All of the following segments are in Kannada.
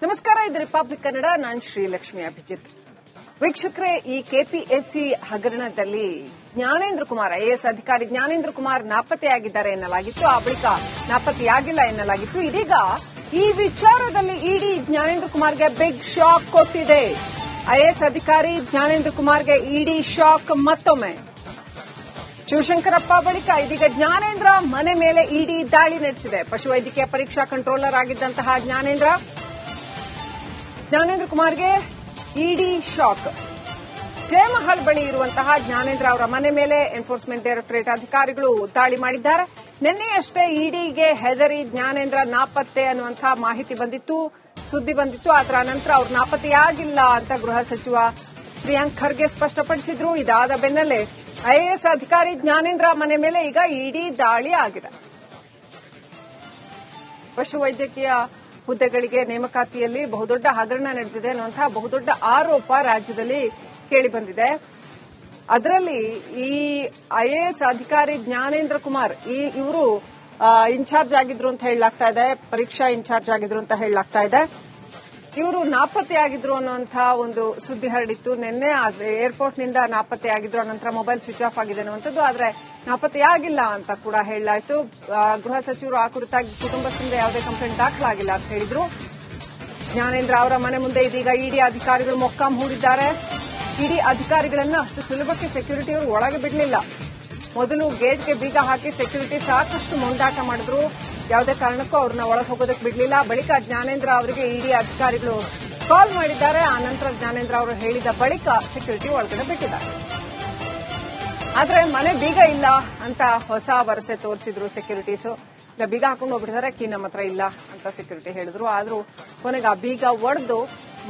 ನಮಸ್ಕಾರ, ಇದು ರಿಪಬ್ಲಿಕ್ ಕನ್ನಡ. ನಾನು ಶ್ರೀಲಕ್ಷ್ಮಿ ಅಭಿಜಿತ್. ವೀಕ್ಷಕರೇ, ಈ ಕೆಪಿಎಸ್ಸಿ ಹಗರಣದಲ್ಲಿ ಜ್ಞಾನೇಂದ್ರ ಕುಮಾರ್, ಐಎಎಸ್ ಅಧಿಕಾರಿ ಜ್ಞಾನೇಂದ್ರ ಕುಮಾರ್ ನಾಪತ್ತೆಯಾಗಿದ್ದಾರೆ ಎನ್ನಲಾಗಿತ್ತು. ಆ ಬಳಿಕ ನಾಪತ್ತೆಯಾಗಿಲ್ಲ ಎನ್ನಲಾಗಿತ್ತು. ಇದೀಗ ಈ ವಿಚಾರದಲ್ಲಿ ಇಡಿ ಜ್ಞಾನೇಂದ್ರ ಕುಮಾರ್ಗೆ ಬಿಗ್ ಶಾಕ್ ಕೊಟ್ಟಿದೆ. ಐಎಎಸ್ ಅಧಿಕಾರಿ ಜ್ಞಾನೇಂದ್ರ ಕುಮಾರ್ಗೆ ಇಡಿ ಶಾಕ್ ಮತ್ತೊಮ್ಮೆ. ಶಿವಶಂಕರಪ್ಪ ಬಳಿಕ ಇದೀಗ ಜ್ಞಾನೇಂದ್ರ ಮನೆ ಮೇಲೆ ಇಡಿ ದಾಳಿ ನಡೆಸಿದೆ. ಪಶುವೈದ್ಯಕೀಯ ಪರೀಕ್ಷಾ ಕಂಟ್ರೋಲರ್ ಆಗಿದ್ದಂತಹ ಜ್ಞಾನೇಂದ್ರ ಕುಮಾರ್ಗೆ ಇಡಿ ಶಾಕ್. ಜಯಮಹಲ್ ಬಳಿ ಇರುವಂತಹ ಜ್ಞಾನೇಂದ್ರ ಅವರ ಮನೆ ಮೇಲೆ ಎನ್ಫೋರ್ಸ್ಮೆಂಟ್ ಡೈರೆಕ್ಟರೇಟ್ ಅಧಿಕಾರಿಗಳು ದಾಳಿ ಮಾಡಿದ್ದಾರೆ. ನಿನ್ನೆಯಷ್ಟೇ ಇಡಿಗೆ ಹೆದರಿ ಜ್ಞಾನೇಂದ್ರ ನಾಪತ್ತೆ ಅನ್ನುವಂತಹ ಸುದ್ದಿ ಬಂದಿತ್ತು. ಅದರ ನಂತರ ಅವರು ನಾಪತ್ತೆಯಾಗಿಲ್ಲ ಅಂತ ಗೃಹ ಸಚಿವ ಪ್ರಿಯಾಂಕ್ ಖರ್ಗೆ ಸ್ಪಷ್ಟಪಡಿಸಿದ್ರು. ಇದಾದ ಬೆನ್ನಲ್ಲೇ ಐಎಎಸ್ ಅಧಿಕಾರಿ ಜ್ಞಾನೇಂದ್ರ ಮನೆ ಮೇಲೆ ಈಗ ಇಡಿ ದಾಳಿ ಆಗಿದೆ. ಪಶುವೈದ್ಯಕೀಯ ಹುದ್ದೆಗಳಿಗೆ ನೇಮಕಾತಿಯಲ್ಲಿ ಬಹುದೊಡ್ಡ ಹಗರಣ ನಡೆದಿದೆ ಅನ್ನುವಂತಹ ಬಹುದೊಡ್ಡ ಆರೋಪ ರಾಜ್ಯದಲ್ಲಿ ಕೇಳಿಬಂದಿದೆ. ಅದರಲ್ಲಿ ಈ ಐಎಎಸ್ ಅಧಿಕಾರಿ ಜ್ಞಾನೇಂದ್ರ ಕುಮಾರ್ ಇವರು ಇನ್ಚಾರ್ಜ್ ಆಗಿದ್ರು ಅಂತ ಹೇಳಲಾಗ್ತಾ ಇದೆ. ಪರೀಕ್ಷಾ ಇನ್ಚಾರ್ಜ್ ಆಗಿದ್ರು ಅಂತ ಹೇಳಲಾಗ್ತಾ ಇದೆ. ಇವರು ನಾಪತ್ತೆಯಾಗಿದ್ರು ಅನ್ನುವಂತಹ ಒಂದು ಸುದ್ದಿ ಹರಡಿತ್ತು. ನಿನ್ನೆ ಏರ್ಪೋರ್ಟ್ನಿಂದ ನಾಪತ್ತೆಯಾಗಿದ್ರು, ಅನಂತರ ಮೊಬೈಲ್ ಸ್ವಿಚ್ ಆಫ್ ಆಗಿದೆ ಅನ್ನುವಂಥದ್ದು. ಆದರೆ ನಾಪತ್ತೆಯಾಗಿಲ್ಲ ಅಂತ ಕೂಡ ಹೇಳಲಾಯಿತು. ಗೃಹ ಸಚಿವರು ಆ ಕುರಿತಾಗಿ ಕುಟುಂಬಸ್ಥರಿಂದ ಯಾವುದೇ ಕಂಪ್ಲೇಂಟ್ ದಾಖಲಾಗಿಲ್ಲ ಅಂತ ಹೇಳಿದ್ರು. ಜ್ಞಾನೇಂದ್ರ ಅವರ ಮನೆ ಮುಂದೆ ಇದೀಗ ಇಡಿ ಅಧಿಕಾರಿಗಳು ಮೊಕ್ಕಾಂ ಹೂಡಿದ್ದಾರೆ. ಇಡಿ ಅಧಿಕಾರಿಗಳನ್ನ ಅಷ್ಟು ಸುಲಭಕ್ಕೆ ಸೆಕ್ಯೂರಿಟಿಯವರು ಒಳಗೆ ಬಿಡಲಿಲ್ಲ. ಮೊದಲು ಗೇಟ್ಗೆ ಬೀಗ ಹಾಕಿ ಸೆಕ್ಯೂರಿಟಿ ಸಾಕಷ್ಟು ಮೊಂಡಾಟ ಮಾಡಿದ್ರು. ಯಾವುದೇ ಕಾರಣಕ್ಕೂ ಅವ್ರನ್ನ ಒಳಗೆ ಹೋಗೋದಕ್ಕೆ ಬಿಡಲಿಲ್ಲ. ಬಳಿಕ ಜ್ಞಾನೇಂದ್ರ ಅವರಿಗೆ ಇಡಿ ಅಧಿಕಾರಿಗಳು ಕಾಲ್ ಮಾಡಿದ್ದಾರೆ. ಆ ನಂತರ ಜ್ಞಾನೇಂದ್ರ ಅವರು ಹೇಳಿದ ಬಳಿಕ ಸೆಕ್ಯೂರಿಟಿ ಒಳಗಡೆ ಬಿಟ್ಟಿದ್ದಾರೆ. ಆದ್ರೆ ಮನೆ ಬೀಗ ಇಲ್ಲ ಅಂತ ಹೊಸ ವರಸೆ ತೋರಿಸಿದ್ರು ಸೆಕ್ಯೂರಿಟೀಸು. ಇಲ್ಲ, ಬೀಗ ಹಾಕೊಂಡು ಹೋಗ್ಬಿಟ್ಟಿದ್ದಾರೆ, ಕೀ ನಮ್ಮ ಹತ್ರ ಇಲ್ಲ ಅಂತ ಸೆಕ್ಯೂರಿಟಿ ಹೇಳಿದ್ರು. ಆದ್ರೂ ಕೊನೆಗೆ ಆ ಬೀಗ ಒಡೆದು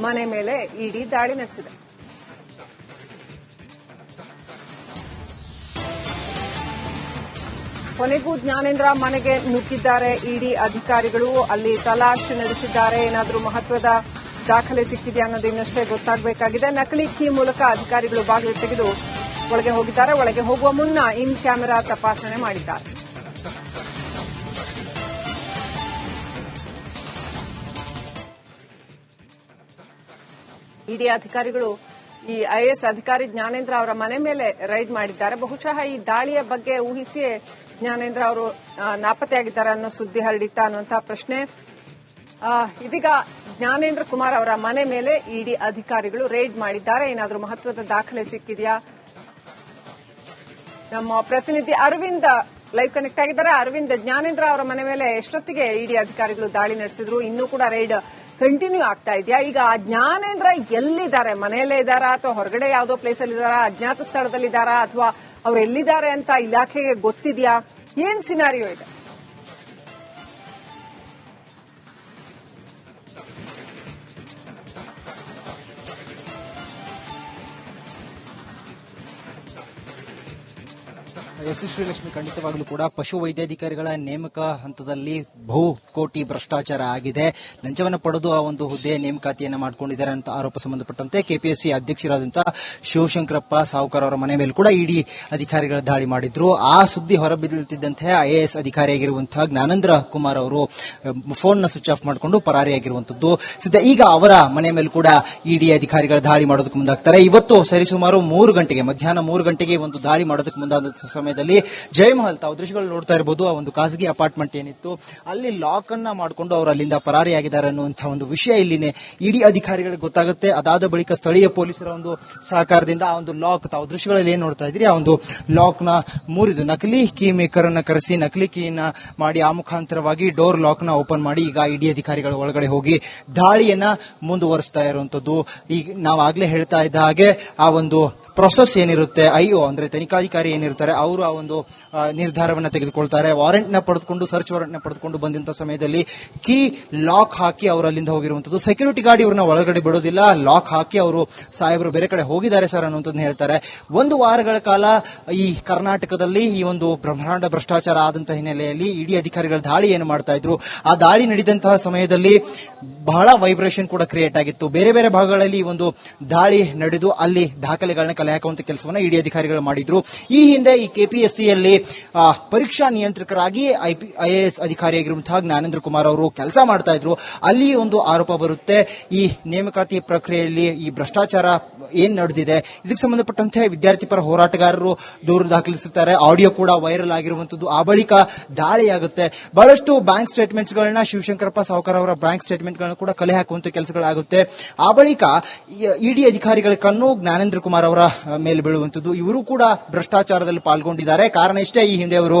ಮನೆ ಮೇಲೆ ಇಡಿ ದಾಳಿ ನಡೆಸಿದೆ. ಕೊನೆಗೂ ಜ್ಞಾನೇಂದ್ರ ಮನೆಗೆ ನುಗ್ಗಿದ್ದಾರೆ ಇಡಿ ಅಧಿಕಾರಿಗಳು. ಅಲ್ಲಿ ತಲಾಶ್ ನಡೆಸಿದ್ದಾರೆ. ಏನಾದರೂ ಮಹತ್ವದ ದಾಖಲೆ ಸಿಕ್ಕಿದೆಯಾ ಅನ್ನೋದು ಇನ್ನಷ್ಟೇ ಗೊತ್ತಾಗಬೇಕಾಗಿದೆ. ನಕಲಿ ಕೀ ಮೂಲಕ ಅಧಿಕಾರಿಗಳು ಬಾಗಿಲು ತೆಗೆದು ಒಳಗೆ ಹೋಗಿದ್ದಾರೆ. ಒಳಗೆ ಹೋಗುವ ಮುನ್ನ ಇನ್ ಕ್ಯಾಮೆರಾ ತಪಾಸಣೆ ಮಾಡಿದ್ದಾರೆ. ಇಡಿ ಅಧಿಕಾರಿಗಳು ಈ ಐಎಎಸ್ ಅಧಿಕಾರಿ ಜ್ಞಾನೇಂದ್ರ ಅವರ ಮನೆ ಮೇಲೆ ರೈಡ್ ಮಾಡಿದ್ದಾರೆ. ಬಹುಶಃ ಈ ದಾಳಿಯ ಬಗ್ಗೆ ಊಹಿಸಿಯೇ ಜ್ಞಾನೇಂದ್ರ ಅವರು ನಾಪತ್ತೆಯಾಗಿದ್ದಾರೆ ಅನ್ನೋ ಸುದ್ದಿ ಹರಡಿತ್ತಾ ಅನ್ನುವಂತಹ ಪ್ರಶ್ನೆ. ಇದೀಗ ಜ್ಞಾನೇಂದ್ರ ಕುಮಾರ್ ಅವರ ಮನೆ ಮೇಲೆ ಇಡಿ ಅಧಿಕಾರಿಗಳು ರೈಡ್ ಮಾಡಿದ್ದಾರೆ. ಏನಾದರೂ ಮಹತ್ವದ ದಾಖಲೆ ಸಿಕ್ಕಿದೆಯಾ? ನಮ್ಮ ಪ್ರತಿನಿಧಿ ಅರವಿಂದ್ ಲೈವ್ ಕನೆಕ್ಟ್ ಆಗಿದ್ದಾರೆ. ಅರವಿಂದ್, ಜ್ಞಾನೇಂದ್ರ ಅವರ ಮನೆ ಮೇಲೆ ಎಷ್ಟೊತ್ತಿಗೆ ಇಡಿ ಅಧಿಕಾರಿಗಳು ದಾಳಿ ನಡೆಸಿದ್ರು? ಇನ್ನೂ ಕೂಡ ರೈಡ್ ಕಂಟಿನ್ಯೂ ಆಗ್ತಾ ಇದೆಯಾ? ಈಗ ಜ್ಞಾನೇಂದ್ರ ಎಲ್ಲಿದ್ದಾರೆ? ಮನೆಯಲ್ಲೇ ಇದ್ದಾರಾ ಅಥವಾ ಹೊರಗಡೆ ಯಾವುದೋ ಪ್ಲೇಸ್ ಅಲ್ಲಿ ಇದ್ದಾರಾ? ಅಜ್ಞಾತ ಸ್ಥಳದಲ್ಲಿದ್ದಾರಾ ಅಥವಾ ಅವ್ರು ಎಲ್ಲಿದ್ದಾರೆ ಅಂತ ಇಲಾಖೆಗೆ ಗೊತ್ತಿದೆಯಾ? ಏನ್ ಸಿನಾರಿಯೋ ಇದೆ? ಎಸ್ ಶ್ರೀಲಕ್ಷ್ಮಿ, ಖಂಡಿತವಾಗಲೂ ಕೂಡ ಪಶು ವೈದ್ಯಾಧಿಕಾರಿಗಳ ನೇಮಕ ಹಂತದಲ್ಲಿ ಬಹುಕೋಟಿ ಭ್ರಷ್ಟಾಚಾರ ಆಗಿದೆ. ಲಂಚವನ್ನು ಪಡೆದು ಆ ಒಂದು ಹುದ್ದೆ ನೇಮಕಾತಿಯನ್ನು ಮಾಡಿಕೊಂಡಿದ್ದಾರೆ ಅಂತ ಆರೋಪ ಸಂಬಂಧಪಟ್ಟಂತೆ ಕೆಪಿಎಸ್ಸಿ ಅಧ್ಯಕ್ಷರಾದಂತಹ ಶಿವಶಂಕರಪ್ಪ ಸಾವುಕಾರ ಅವರ ಮನೆ ಮೇಲೆ ಕೂಡ ಇಡಿ ಅಧಿಕಾರಿಗಳ ದಾಳಿ ಮಾಡಿದ್ರು. ಆ ಸುದ್ದಿ ಹೊರಬಿದ್ದಿದ್ದಂತೆ ಐಎಎಸ್ ಅಧಿಕಾರಿಯಾಗಿರುವಂತಹ ಜ್ಞಾನೇಂದ್ರ ಕುಮಾರ್ ಅವರು ಫೋನ್ ನ ಸ್ವಿಚ್ ಆಫ್ ಮಾಡಿಕೊಂಡು ಪರಾರಿಯಾಗಿರುವಂತದ್ದು. ಸದ್ಯ ಈಗ ಅವರ ಮನೆ ಮೇಲೆ ಕೂಡ ಇಡಿ ಅಧಿಕಾರಿಗಳ ದಾಳಿ ಮಾಡೋದಕ್ಕೆ ಮುಂದಾಗ್ತಾರೆ. ಇವತ್ತು ಸರಿಸುಮಾರು ಮಧ್ಯಾಹ್ನ 3 ಗಂಟೆಗೆ ಒಂದು ದಾಳಿ ಮಾಡೋದಕ್ಕೆ ಮುಂದಾದ ಸಮಯದಲ್ಲಿ ಜಯಮಹಲ್, ತಾವು ದೃಶ್ಯಗಳು ನೋಡ್ತಾ ಇರಬಹುದು, ಆ ಒಂದು ಖಾಸಗಿ ಅಪಾರ್ಟ್ಮೆಂಟ್ ಏನಿತ್ತು ಅಲ್ಲಿ ಲಾಕ್ ಅನ್ನ ಮಾಡಿಕೊಂಡು ಅವರು ಅಲ್ಲಿಂದ ಪರಾರಿಯಾಗಿದ್ದಾರೆ ಅನ್ನುವಂತಹ ಒಂದು ವಿಷಯ ಇಲ್ಲಿನೇ ಇಡಿ ಅಧಿಕಾರಿಗಳಿಗೆ ಗೊತ್ತಾಗುತ್ತೆ. ಅದಾದ ಬಳಿಕ ಸ್ಥಳೀಯ ಪೊಲೀಸರ ಒಂದು ಸಹಕಾರದಿಂದ ಆ ಒಂದು ಲಾಕ್, ತಾವು ದೃಶ್ಯಗಳಲ್ಲಿ ಏನ್ ನೋಡ್ತಾ ಇದ್ರಿ, ಆ ಒಂದು ಲಾಕ್ ನ ಮುರಿದು ನಕಲಿ ಕೀ ಮೇಕರ್ ಅನ್ನ ಕರೆಸಿ ನಕಲಿ ಕೀನ ಮಾಡಿ ಆ ಮುಖಾಂತರವಾಗಿ ಡೋರ್ ಲಾಕ್ ನ ಓಪನ್ ಮಾಡಿ ಈಗ ಇಡಿ ಅಧಿಕಾರಿಗಳ ಒಳಗಡೆ ಹೋಗಿ ದಾಳಿಯನ್ನ ಮುಂದುವರಿಸ್ತಾ ಇರುವಂತದ್ದು. ಈಗ ನಾವು ಆಗ್ಲೇ ಹೇಳ್ತಾ ಇದ್ದ ಹಾಗೆ ಆ ಒಂದು ಪ್ರೊಸೆಸ್ ಏನಿರುತ್ತೆ, ಐಒ ಅಂದ್ರೆ ತನಿಖಾಧಿಕಾರಿ ಏನಿರ್ತಾರೆ ಅವರು ಆ ಒಂದು ನಿರ್ಧಾರವನ್ನ ತೆಗೆದುಕೊಳ್ತಾರೆ. ವಾರೆಂಟ್ ನ ಪಡೆದುಕೊಂಡು, ಸರ್ಚ್ ವಾರೆಂಟ್ ನ ಪಡೆದುಕೊಂಡು ಬಂದಂತ ಸಮಯದಲ್ಲಿ ಕೀ ಲಾಕ್ ಹಾಕಿ ಅವರು ಅಲ್ಲಿಂದ ಹೋಗಿರುವಂತದ್ದು. ಸೆಕ್ಯೂರಿಟಿ ಗಾರ್ಡ್ ಇವ್ರನ್ನ ಒಳಗಡೆ ಬಿಡೋದಿಲ್ಲ, ಲಾಕ್ ಹಾಕಿ ಅವರು ಸಾಹೇಬರು ಬೇರೆ ಕಡೆ ಹೋಗಿದ್ದಾರೆ ಸರ್ ಅನ್ನುವಂಥದ್ದು ಹೇಳ್ತಾರೆ. 1 ವಾರಗಳ ಕಾಲ ಈ ಕರ್ನಾಟಕದಲ್ಲಿ ಈ ಒಂದು ಬ್ರಹ್ಮಾಂಡ ಭ್ರಷ್ಟಾಚಾರ ಆದಂತಹ ಹಿನ್ನೆಲೆಯಲ್ಲಿ ಇಡಿ ಅಧಿಕಾರಿಗಳ ದಾಳಿ ಏನು ಮಾಡ್ತಾ ಇದ್ರು, ಆ ದಾಳಿ ನಡೆದಂತಹ ಸಮಯದಲ್ಲಿ ಬಹಳ ವೈಬ್ರೇಷನ್ ಕೂಡ ಕ್ರಿಯೇಟ್ ಆಗಿತ್ತು. ಬೇರೆ ಬೇರೆ ಭಾಗಗಳಲ್ಲಿ ಒಂದು ದಾಳಿ ನಡೆದು ಅಲ್ಲಿ ದಾಖಲೆಗಳನ್ನ ಕಲೆ ಹಾಕುವಂತ ಕೆಲಸವನ್ನ ಇಡಿ ಅಧಿಕಾರಿಗಳು ಮಾಡಿದ್ರು. ಈ ಹಿಂದೆ ಈ ಕೆಪಿಎಸ್ಸಿಯಲ್ಲಿ ಪರೀಕ್ಷಾ ನಿಯಂತ್ರಕರಾಗಿ ಐಎಎಸ್ ಅಧಿಕಾರಿಯಾಗಿರುವಂತಹ ಜ್ಞಾನೇಂದ್ರ ಕುಮಾರ್ ಅವರು ಕೆಲಸ ಮಾಡ್ತಾ ಇದ್ರು. ಅಲ್ಲಿ ಒಂದು ಆರೋಪ ಬರುತ್ತೆ, ಈ ನೇಮಕಾತಿ ಪ್ರಕ್ರಿಯೆಯಲ್ಲಿ ಈ ಭ್ರಷ್ಟಾಚಾರ ಏನ್ ನಡೆದಿದೆ, ಇದಕ್ಕೆ ಸಂಬಂಧಪಟ್ಟಂತೆ ವಿದ್ಯಾರ್ಥಿ ಪರ ಹೋರಾಟಗಾರರು ದೂರು ದಾಖಲಿಸುತ್ತಾರೆ. ಆಡಿಯೋ ಕೂಡ ವೈರಲ್ ಆಗಿರುವಂತದ್ದು. ಆ ಬಳಿಕ ದಾಳಿಯಾಗುತ್ತೆ. ಬಹಳಷ್ಟು ಬ್ಯಾಂಕ್ ಸ್ಟೇಟ್ಮೆಂಟ್ಸ್ ಗಳನ್ನ ಶಿವಶಂಕರಪ್ಪ ಸಾವ್ಕಾರ್ ಅವರ ಬ್ಯಾಂಕ್ ಸ್ಟೇಟ್ಮೆಂಟ್ ಗಳನ್ನ ಕೂಡ ಕಲೆ ಹಾಕುವಂತ ಕೆಲಸಗಳಾಗುತ್ತೆ. ಆ ಬಳಿಕ ಇಡಿ ಅಧಿಕಾರಿಗಳ ಕಣ್ಣು ಜ್ಞಾನೇಂದ್ರ ಕುಮಾರ್ ಅವರ ಮೇಲೆ ಬೀಳುವಂತದ್ದು. ಇವರು ಕೂಡ ಭ್ರಷ್ಟಾಚಾರದಲ್ಲಿ ಪಾಲ್ಗೊಂಡಿದ್ದಾರೆ. ಕಾರಣ ಇಷ್ಟೇ, ಈ ಹಿಂದೆ ಅವರು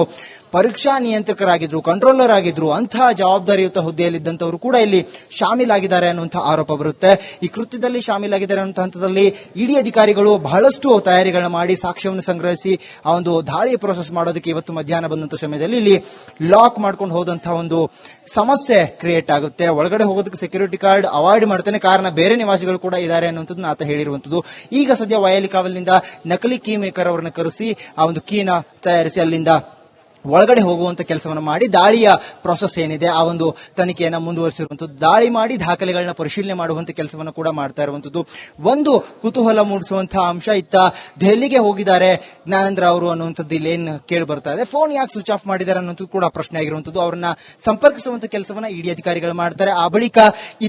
ಪರೀಕ್ಷಾ ನಿಯಂತ್ರಕರಾಗಿದ್ರು, ಕಂಟ್ರೋಲರ್ ಆಗಿದ್ರು. ಅಂತಹ ಜವಾಬ್ದಾರಿಯುತ ಹುದ್ದೆಯಲ್ಲಿದ್ದಂತವರು ಕೂಡ ಇಲ್ಲಿ ಶಾಮೀಲಾಗಿದ್ದಾರೆ ಅನ್ನುವಂತಹ ಆರೋಪ ಬರುತ್ತೆ. ಈ ಕೃತ್ಯದಲ್ಲಿ ಶಾಮೀಲಾಗಿದ್ದಾರೆ ಅನ್ನುವಂಥ ಹಂತದಲ್ಲಿ ಇಡಿ ಅಧಿಕಾರಿಗಳು ಬಹಳಷ್ಟು ತಯಾರಿಗಳನ್ನ ಮಾಡಿ ಸಾಕ್ಷ್ಯವನ್ನು ಸಂಗ್ರಹಿಸಿ ಆ ಒಂದು ದಾಳಿಯ ಪ್ರೋಸೆಸ್ ಮಾಡೋದಕ್ಕೆ ಇವತ್ತು ಮಧ್ಯಾಹ್ನ ಬಂದಂತ ಸಮಯದಲ್ಲಿ ಇಲ್ಲಿ ಲಾಕ್ ಮಾಡ್ಕೊಂಡು ಹೋದಂತಹ ಒಂದು ಸಮಸ್ಯೆ ಕ್ರಿಯೇಟ್ ಆಗುತ್ತೆ. ಒಳಗಡೆ ಹೋಗೋದಕ್ಕೆ ಸೆಕ್ಯೂರಿಟಿ ಕಾರ್ಡ್ ಅವಾಯ್ಡ್ ಮಾಡ್ತಾನೆ, ಕಾರಣ ಬೇರೆ ನಿವಾಸಿಗಳು ಕೂಡ ಇದ್ದಾರೆ ಅನ್ನುವಂಥದ್ದು ಆತ ಹೇಳಿರುವಂತದ್ದು. ಈಗ ಸದ್ಯ ವೈಎಲಿ ಕಾವಲಿನಿಂದ ನಕಲಿ ಕೀ ಮೇಕರ್ ಅವರನ್ನು ಕರೆಸಿ ಆ ಒಂದು ಕೀನ ತಯಾರಿಸಿ ಅಲ್ಲಿಂದ ಒಳಗಡೆ ಹೋಗುವಂತ ಕೆಲಸವನ್ನು ಮಾಡಿ ದಾಳಿಯ ಪ್ರೊಸೆಸ್ ಏನಿದೆ ಆ ಒಂದು ತನಿಖೆಯನ್ನ ಮುಂದುವರಿಸಿರುವಂತದ್ದು. ದಾಳಿ ಮಾಡಿ ದಾಖಲೆಗಳನ್ನ ಪರಿಶೀಲನೆ ಮಾಡುವಂತ ಕೆಲಸವನ್ನು ಕೂಡ ಮಾಡ್ತಾ ಇರುವಂತದ್ದು. ಒಂದು ಕುತೂಹಲ ಮೂಡಿಸುವಂತಹ ಅಂಶ, ಇತ್ತ ದೆಹಲಿಗೆ ಹೋಗಿದ್ದಾರೆ ಜ್ಞಾನೇಂದ್ರ ಅವರು ಅನ್ನುವಂಥದ್ದು ಇಲ್ಲೇನ್ ಕೇಳಿ ಬರ್ತಾ ಇದೆ. ಫೋನ್ ಯಾಕೆ ಸ್ವಿಚ್ ಆಫ್ ಮಾಡಿದ್ದಾರೆ ಅನ್ನೋದು ಕೂಡ ಪ್ರಶ್ನೆ ಆಗಿರುವಂತದ್ದು. ಅವರನ್ನ ಸಂಪರ್ಕಿಸುವಂತ ಕೆಲಸವನ್ನ ಇಡಿ ಅಧಿಕಾರಿಗಳು ಮಾಡ್ತಾರೆ. ಆ ಬಳಿಕ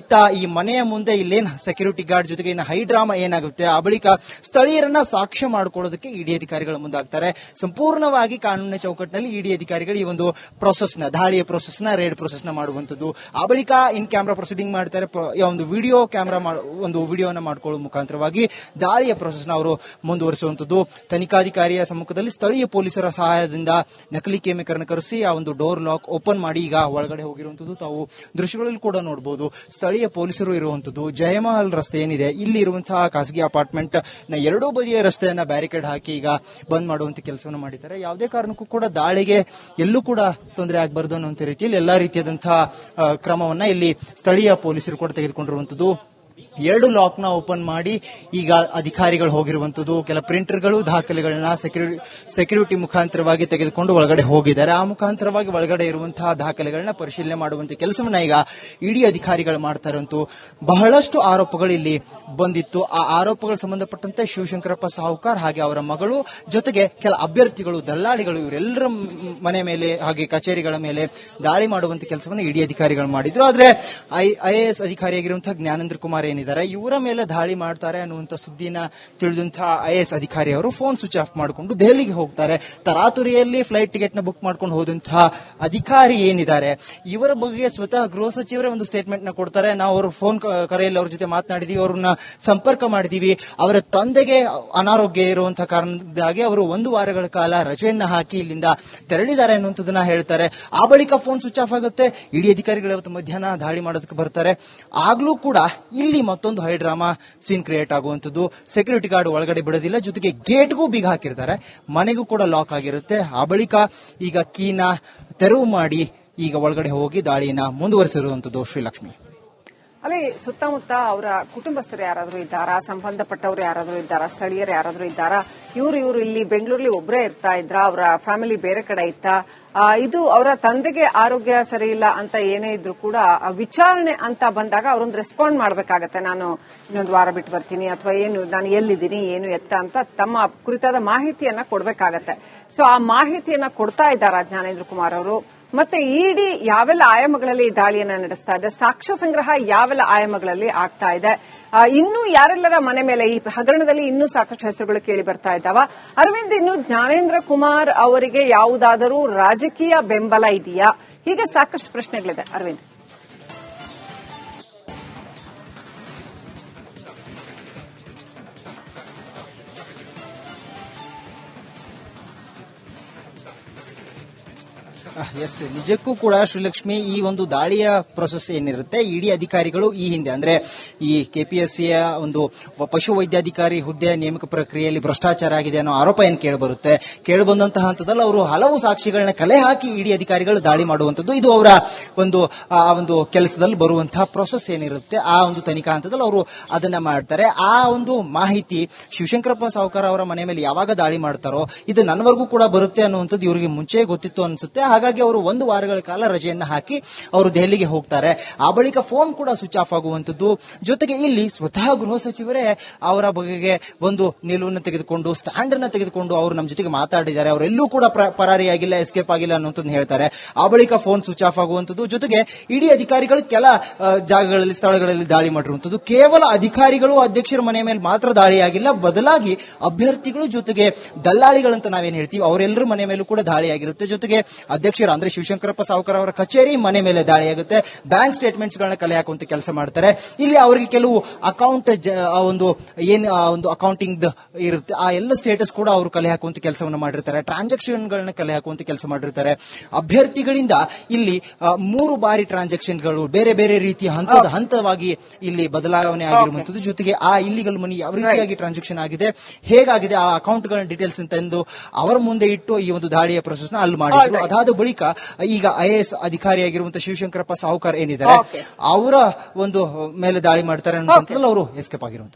ಇತ್ತ ಈ ಮನೆಯ ಮುಂದೆ ಇಲ್ಲೇನ್ ಸೆಕ್ಯೂರಿಟಿ ಗಾರ್ಡ್ ಜೊತೆಗೆ ಇನ್ನು ಹೈ ಡ್ರಾಮಾ ಏನಾಗುತ್ತೆ, ಆ ಬಳಿಕ ಸ್ಥಳೀಯರನ್ನ ಸಾಕ್ಷ್ಯ ಮಾಡಿಕೊಳ್ಳೋದಕ್ಕೆ ಇಡಿ ಅಧಿಕಾರಿಗಳು ಮುಂದಾಗ್ತಾರೆ. ಸಂಪೂರ್ಣವಾಗಿ ಕಾನೂನಿನ ಚೌಕಟ್ಟಿನಲ್ಲಿ ಇಡಿ ಅಧಿಕಾರಿಗಳು ಈ ಒಂದು ಪ್ರೊಸೆಸ್ ನ ದಾಳಿಯ ಪ್ರೊಸೆಸ್ ನ ರೇಡ್ ಪ್ರೊಸೆಸ್ ನ ಮಾಡುವಂತದ್ದು. ಆ ಬಳಿಕ ಇನ್ ಕ್ಯಾಮ್ರಾ ಪ್ರೊಸೀಡಿಂಗ್ ಮಾಡ್ತಾರೆ. ಒಂದು ವಿಡಿಯೋ ಕ್ಯಾಮ್ರಾ ಒಂದು ವಿಡಿಯೋನ ಮಾಡಿಕೊಳ್ಳುವ ಮುಖಾಂತರವಾಗಿ ದಾಳಿಯ ಪ್ರೊಸೆಸ್ ನ ಅವರು ಮುಂದುವರಿಸುವಂತದ್ದು. ತನಿಖಾಧಿಕಾರಿಯ ಸಮ್ಮುಖದಲ್ಲಿ ಸ್ಥಳೀಯ ಪೊಲೀಸರ ಸಹಾಯದಿಂದ ನಕಲಿ ಕೇಮಿಕರನ್ನು ಕರೆಸಿ ಆ ಒಂದು ಡೋರ್ ಲಾಕ್ ಓಪನ್ ಮಾಡಿ ಈಗ ಒಳಗಡೆ ಹೋಗಿರುವಂತದ್ದು ತಾವು ದೃಶ್ಯಗಳಲ್ಲಿ ಕೂಡ ನೋಡಬಹುದು. ಸ್ಥಳೀಯ ಪೊಲೀಸರು ಇರುವಂತದ್ದು. ಜಯಮಹಲ್ ರಸ್ತೆ ಏನಿದೆ, ಇಲ್ಲಿ ಇರುವಂತಹ ಖಾಸಗಿ ಅಪಾರ್ಟ್ಮೆಂಟ್ ನ ಎರಡೂ ಬದಿಯ ರಸ್ತೆಯನ್ನ ಬ್ಯಾರಿಕೇಡ್ ಹಾಕಿ ಈಗ ಬಂದ್ ಮಾಡುವಂತ ಕೆಲಸವನ್ನು ಮಾಡಿದ್ದಾರೆ. ಯಾವುದೇ ಕಾರಣಕ್ಕೂ ಕೂಡ ದಾಳಿಗೆ ಎಲ್ಲೂ ಕೂಡ ತೊಂದರೆ ಆಗಬಾರದು ಅನ್ನುವಂತ ರೀತಿಯಲ್ಲಿ ಎಲ್ಲಾ ರೀತಿಯಾದಂತಹ ಕ್ರಮವನ್ನ ಇಲ್ಲಿ ಸ್ಥಳೀಯ ಪೊಲೀಸರು ಕೂಡ ತೆಗೆದುಕೊಂಡಿರುವಂತದ್ದು. 2 ಲಾಕ್ ನ ಓಪನ್ ಮಾಡಿ ಈಗ ಅಧಿಕಾರಿಗಳು ಹೋಗಿರುವಂತದ್ದು. ಕೆಲ ಪ್ರಿಂಟರ್ಗಳು ದಾಖಲೆಗಳನ್ನ ಸೆಕ್ಯೂರಿಟಿ ಮುಖಾಂತರವಾಗಿ ತೆಗೆದುಕೊಂಡು ಒಳಗಡೆ ಹೋಗಿದ್ದಾರೆ. ಆ ಮುಖಾಂತರವಾಗಿ ಒಳಗಡೆ ಇರುವಂತಹ ದಾಖಲೆಗಳನ್ನ ಪರಿಶೀಲನೆ ಮಾಡುವಂತ ಕೆಲಸವನ್ನ ಈಗ ಇಡಿ ಅಧಿಕಾರಿಗಳು ಮಾಡ್ತಾ ಇರುವಂತದ್ದು. ಬಹಳಷ್ಟು ಆರೋಪಗಳು ಇಲ್ಲಿ ಬಂದಿತ್ತು. ಆ ಆರೋಪಗಳು ಸಂಬಂಧಪಟ್ಟಂತೆ ಶಿವಶಂಕರಪ್ಪ ಸಾವ್ಕಾರ್ ಹಾಗೆ ಅವರ ಮಗಳು ಜೊತೆಗೆ ಕೆಲ ಅಭ್ಯರ್ಥಿಗಳು, ದಲ್ಲಾಳಿಗಳು ಇವರೆಲ್ಲರ ಮನೆ ಮೇಲೆ ಹಾಗೆ ಕಚೇರಿಗಳ ಮೇಲೆ ದಾಳಿ ಮಾಡುವಂತ ಕೆಲಸವನ್ನು ಇಡಿ ಅಧಿಕಾರಿಗಳು ಮಾಡಿದ್ರು. ಆದ್ರೆ ಐಎಎಸ್ ಅಧಿಕಾರಿಯಾಗಿರುವಂತಹ ಜ್ಞಾನೇಂದ್ರ ಕುಮಾರ್ ಏನಿದ್ದಾರೆ, ಇವರ ಮೇಲೆ ದಾಳಿ ಮಾಡ್ತಾರೆ ಅನ್ನುವಂತ ಸುದ್ದಿನ ತಿಳಿದಂತಹ ಐಎಎಸ್ ಅಧಿಕಾರಿ ಅವರು ಫೋನ್ ಸ್ವಿಚ್ ಆಫ್ ಮಾಡಿಕೊಂಡು ದೆಹಲಿಗೆ ಹೋಗ್ತಾರೆ. ತರಾತುರಿಯಲ್ಲಿ ಫ್ಲೈಟ್ ಟಿಕೆಟ್ ನ ಬುಕ್ ಮಾಡ್ಕೊಂಡು ಹೋದಂತಹ ಅಧಿಕಾರಿ ಏನಿದ್ದಾರೆ, ಇವರ ಬಗ್ಗೆ ಸ್ವತಃ ಗೃಹ ಸಚಿವರೇ ಒಂದು ಸ್ಟೇಟ್ಮೆಂಟ್ ನ ಕೊಡ್ತಾರೆ. ನಾವು ಅವ್ರ ಫೋನ್ ಕರೆಯಲ್ಲಿ ಅವ್ರ ಜೊತೆ ಮಾತನಾಡಿದೀವಿ, ಅವ್ರನ್ನ ಸಂಪರ್ಕ ಮಾಡಿದೀವಿ. ಅವರ ತಂದೆಗೆ ಅನಾರೋಗ್ಯ ಇರುವಂತಹ ಕಾರಣದಿಂದಾಗಿ ಅವರು 1 ವಾರಗಳ ಕಾಲ ರಜೆಯನ್ನ ಹಾಕಿ ಇಲ್ಲಿಂದ ತೆರಳಿದ್ದಾರೆ ಅನ್ನುವಂಥದ್ದನ್ನ ಹೇಳ್ತಾರೆ. ಆ ಬಳಿಕ ಫೋನ್ ಸ್ವಿಚ್ ಆಫ್ ಆಗುತ್ತೆ. ಇಡಿ ಅಧಿಕಾರಿಗಳು ಇವತ್ತು ಮಧ್ಯಾಹ್ನ ದಾಳಿ ಮಾಡೋದಕ್ಕೆ ಬರ್ತಾರೆ. ಆಗ್ಲೂ ಕೂಡ ಇಲ್ಲಿ ಮತ್ತೊಂದು ಹೈ ಡ್ರಾಮಾ ಸೀನ್ ಕ್ರಿಯೇಟ್ ಆಗುವಂತದ್ದು. ಸೆಕ್ಯೂರಿಟಿ ಗಾರ್ಡ್ ಒಳಗಡೆ ಬಿಡೋದಿಲ್ಲ, ಜೊತೆಗೆ ಗೇಟ್ಗೂ ಬೀಗ ಹಾಕಿರ್ತಾರೆ, ಮನೆಗೂ ಕೂಡ ಲಾಕ್ ಆಗಿರುತ್ತೆ. ಆ ಬಳಿಕ ಈಗ ಕೀನ ತೆರವು ಮಾಡಿ ಈಗ ಒಳಗಡೆ ಹೋಗಿ ದಾಳಿನ ಮುಂದುವರಿಸಿರುವಂತದ್ದು. ಶ್ರೀಲಕ್ಷ್ಮಿ, ಅಲ್ಲಿ ಸುತ್ತಮುತ್ತ ಅವರ ಕುಟುಂಬಸ್ಥರು ಯಾರಾದ್ರೂ ಇದ್ದಾರಾ, ಸಂಬಂಧಪಟ್ಟವರು ಯಾರಾದ್ರೂ ಇದ್ದಾರಾ, ಸ್ಥಳೀಯರು ಯಾರಾದ್ರೂ ಇದ್ದಾರಾ, ಇವರು ಇಲ್ಲಿ ಬೆಂಗಳೂರಲ್ಲಿ ಒಬ್ಬರೇ ಇರ್ತಾ ಇದ್ರ, ಅವರ ಫ್ಯಾಮಿಲಿ ಬೇರೆ ಕಡೆ ಇತ್ತಾ, ಇದು ಅವರ ತಂದೆಗೆ ಆರೋಗ್ಯ ಸರಿ ಇಲ್ಲ ಅಂತ ಏನೇ ಇದ್ರು ಕೂಡ ವಿಚಾರಣೆ ಅಂತ ಬಂದಾಗ ಅವರೊಂದು ರೆಸ್ಪಾಂಡ್ ಮಾಡಬೇಕಾಗತ್ತೆ. ನಾನು ಇನ್ನೊಂದು ವಾರ ಬಿಟ್ಟು ಬರ್ತೀನಿ ಅಥವಾ ಏನು, ನಾನು ಎಲ್ಲಿದ್ದೀನಿ, ಏನು ಎತ್ತ ಅಂತ ತಮ್ಮ ಕುರಿತಾದ ಮಾಹಿತಿಯನ್ನ ಕೊಡಬೇಕಾಗತ್ತೆ. ಸೊ ಆ ಮಾಹಿತಿಯನ್ನ ಕೊಡ್ತಾ ಇದ್ದಾರಾ ಜ್ಞಾನೇಂದ್ರ ಕುಮಾರ್ ಅವರು? ಮತ್ತೆ ಇಡಿ ಯಾವೆಲ್ಲ ಆಯಾಮಗಳಲ್ಲಿ ದಾಳಿಯನ್ನ ನಡೆಸ್ತಾ ಇದೆ, ಸಾಕ್ಷ್ಯ ಸಂಗ್ರಹ ಯಾವೆಲ್ಲ ಆಯಾಮಗಳಲ್ಲಿ ಆಗ್ತಾ ಇದೆ, ಇನ್ನೂ ಯಾರೆಲ್ಲರ ಮನೆ ಮೇಲೆ ಈ ಹಗರಣದಲ್ಲಿ ಇನ್ನೂ ಸಾಕಷ್ಟು ಹೆಸರುಗಳು ಕೇಳಿ ಬರ್ತಾ ಇದ್ದಾವ? ಅರವಿಂದ್, ಇನ್ನು ಜ್ಞಾನೇಂದ್ರ ಕುಮಾರ್ ಅವರಿಗೆ ಯಾವುದಾದರೂ ರಾಜಕೀಯ ಬೆಂಬಲ ಇದೆಯಾ? ಹೀಗೆ ಸಾಕಷ್ಟು ಪ್ರಶ್ನೆಗಳಿದೆ. ಅರವಿಂದ್, ಎಸ್, ನಿಜಕ್ಕೂ ಕೂಡ ಶ್ರೀಲಕ್ಷ್ಮಿ, ಈ ಒಂದು ದಾಳಿಯ ಪ್ರೊಸೆಸ್ ಏನಿರುತ್ತೆ, ಇಡಿ ಅಧಿಕಾರಿಗಳು ಈ ಹಿಂದೆ ಅಂದ್ರೆ ಈ ಕೆಪಿಎಸ್ಸಿಯ ಒಂದು ಪಶು ವೈದ್ಯಾಧಿಕಾರಿ ಹುದ್ದೆ ನೇಮಕ ಪ್ರಕ್ರಿಯೆಯಲ್ಲಿ ಭ್ರಷ್ಟಾಚಾರ ಆಗಿದೆ ಅನ್ನೋ ಆರೋಪ ಏನು ಕೇಳಿಬರುತ್ತೆ. ಕೇಳಿಬಂದಂತಹ ಹಂತದಲ್ಲಿ ಅವರು ಹಲವು ಸಾಕ್ಷಿಗಳನ್ನ ಕಲೆ ಹಾಕಿ ಇಡಿ ಅಧಿಕಾರಿಗಳು ದಾಳಿ ಮಾಡುವಂತದ್ದು. ಇದು ಅವರ ಒಂದು ಕೆಲಸದಲ್ಲಿ ಬರುವಂತಹ ಪ್ರೊಸೆಸ್ ಏನಿರುತ್ತೆ, ಆ ಒಂದು ತನಿಖಾ ಹಂತದಲ್ಲಿ ಅವರು ಅದನ್ನ ಮಾಡ್ತಾರೆ. ಆ ಒಂದು ಮಾಹಿತಿ ಶಿವಶಂಕರಪ್ಪ ಸಾವ್ಕಾರ್ ಅವರ ಮನೆ ಮೇಲೆ ಯಾವಾಗ ದಾಳಿ ಮಾಡ್ತಾರೋ ಇದು ನನ್ನವರೆಗೂ ಕೂಡ ಬರುತ್ತೆ ಅನ್ನುವಂಥದ್ದು ಇವರಿಗೆ ಮುಂಚೆ ಗೊತ್ತಿತ್ತು ಅನ್ಸುತ್ತೆ. ಹಾಗಾಗಿ ಹಾಗಾಗಿ ಅವರು 1 ವಾರಗಳ ಕಾಲ ರಜೆಯನ್ನ ಹಾಕಿ ಅವರು ದೆಹಲಿಗೆ ಹೋಗ್ತಾರೆ. ಆ ಬಳಿಕ ಫೋನ್ ಕೂಡ ಸ್ವಿಚ್ ಆಫ್ ಆಗುವಂತದ್ದು. ಜೊತೆಗೆ ಇಲ್ಲಿ ಸ್ವತಃ ಗೃಹ ಸಚಿವರೇ ಅವರ ಬಗೆಗೆ ಒಂದು ನಿಲುವನ್ನು ತೆಗೆದುಕೊಂಡು ಸ್ಟ್ಯಾಂಡ್ ಅನ್ನ ತೆಗೆದುಕೊಂಡು ಅವರು ನಮ್ಮ ಜೊತೆಗೆ ಮಾತಾಡಿದ್ದಾರೆ. ಅವರೆಲ್ಲೂ ಕೂಡ ಪರಾರಿಯಾಗಿಲ್ಲ, ಎಸ್ಕೇಪ್ ಆಗಿಲ್ಲ ಅನ್ನುವಂಥದ್ದು ಹೇಳ್ತಾರೆ. ಆ ಬಳಿಕ ಫೋನ್ ಸ್ವಿಚ್ ಆಫ್ ಆಗುವಂತದ್ದು. ಜೊತೆಗೆ ಇಡೀ ಅಧಿಕಾರಿಗಳು ಕೆಲ ಜಾಗಗಳಲ್ಲಿ ಸ್ಥಳಗಳಲ್ಲಿ ದಾಳಿ ಮಾಡಿರುವಂತದ್ದು. ಕೇವಲ ಅಧಿಕಾರಿಗಳು ಅಧ್ಯಕ್ಷರ ಮನೆ ಮೇಲೆ ಮಾತ್ರ ದಾಳಿಯಾಗಿಲ್ಲ, ಬದಲಾಗಿ ಅಭ್ಯರ್ಥಿಗಳು ಜೊತೆಗೆ ದಲ್ಲಾಳಿಗಳಂತ ನಾವೇನ್ ಹೇಳ್ತೀವಿ ಅವರೆಲ್ಲರ ಮನೆ ಮೇಲೂ ಕೂಡ ದಾಳಿಯಾಗಿರುತ್ತೆ. ಜೊತೆಗೆ ಅಧ್ಯಕ್ಷರು ಅಂದ್ರೆ ಶಿವಶಂಕರಪ್ಪ ಸಾವುಕಾರ ಅವರ ಕಚೇರಿ ಮನೆ ಮೇಲೆ ದಾಳಿಯಾಗುತ್ತೆ. ಬ್ಯಾಂಕ್ ಸ್ಟೇಟ್ಮೆಂಟ್ಸ್ ಗಳನ್ನ ಕಲೆ ಹಾಕುವಂತ ಕೆಲಸ ಮಾಡ್ತಾರೆ. ಇಲ್ಲಿ ಅವರಿಗೆ ಕೆಲವು ಅಕೌಂಟ್ ಒಂದು ಅಕೌಂಟಿಂಗ್ ಇರುತ್ತೆ, ಆ ಎಲ್ಲ ಸ್ಟೇಟಸ್ ಕೂಡ ಅವರು ಕಲೆ ಹಾಕುವಂತ ಕೆಲಸವನ್ನು ಮಾಡಿರ್ತಾರೆ. ಟ್ರಾನ್ಸಾಕ್ಷನ್ ಗಳನ್ನ ಕಲೆ ಹಾಕುವಂತ ಕೆಲಸ ಮಾಡಿರ್ತಾರೆ. ಅಭ್ಯರ್ಥಿಗಳಿಂದ ಇಲ್ಲಿ 3 ಬಾರಿ ಟ್ರಾನ್ಸಾಕ್ಷನ್ಗಳು ಬೇರೆ ಬೇರೆ ರೀತಿಯ ಹಂತವಾಗಿ ಇಲ್ಲಿ ಬದಲಾವಣೆ ಆಗಿರುವಂತದ್ದು. ಜೊತೆಗೆ ಆ ಇಲ್ಲಿಗಲ್ ಮನಿ ಯಾವ ರೀತಿಯಾಗಿ ಟ್ರಾನ್ಸಾಕ್ಷನ್ ಆಗಿದೆ, ಹೇಗಾಗಿದೆ, ಆ ಅಕೌಂಟ್ ಗಳ ಡೀಟೇಲ್ಸ್ ತಂದು ಅವರ ಮುಂದೆ ಇಟ್ಟು ಈ ಒಂದು ದಾಳಿಯ ಪ್ರೊಸೆಸ್ ನ ಅಲ್ಲಿ ಮಾಡಿದ್ರು. ಅದಾದ ಬಳಿಕ ಈಗ IAS ಅಧಿಕಾರಿಯಾಗಿರುವಂತಹ ಶಿವಶಂಕರಪ್ಪ ಸಾವುಕಾರ ಏನಿದ್ದಾರೆ ಅವರ ಒಂದು ಮೇಲೆ ದಾಳಿ ಮಾಡ್ತಾರೆ ಅನ್ನೋದ್ರಲ್ಲಿ ಅವರು ಎಸ್ಕೇಪ್ ಆಗಿರುವಂತದ್ದು.